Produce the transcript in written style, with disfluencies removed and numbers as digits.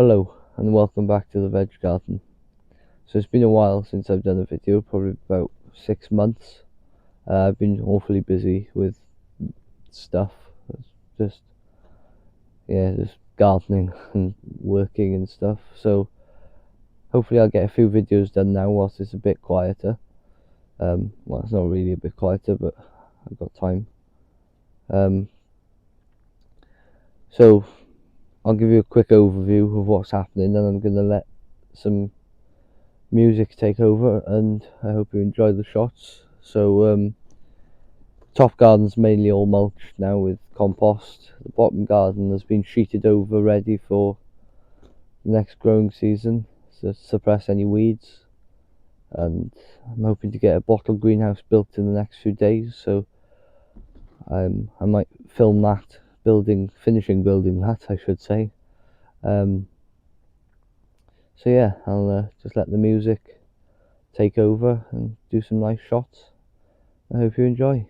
Hello and welcome back to the veg garden. So it's been a while since I've done a video, probably about 6 months. I've been awfully busy with stuff, just just gardening and working and stuff. So hopefully I'll get a few videos done now whilst it's a bit quieter. Well, it's not really a bit quieter, but I've got time. So I'll give you a quick overview of what's happening, and I'm going to let some music take over, and I hope you enjoy the shots. So top garden's mainly all mulched now with compost. The bottom garden has been sheeted over, ready for the next growing season to suppress any weeds, and I'm hoping to get a bottle greenhouse built in the next few days, so I might film that finishing building that, I should say. So yeah, I'll just let the music take over and do some nice shots. I hope you enjoy.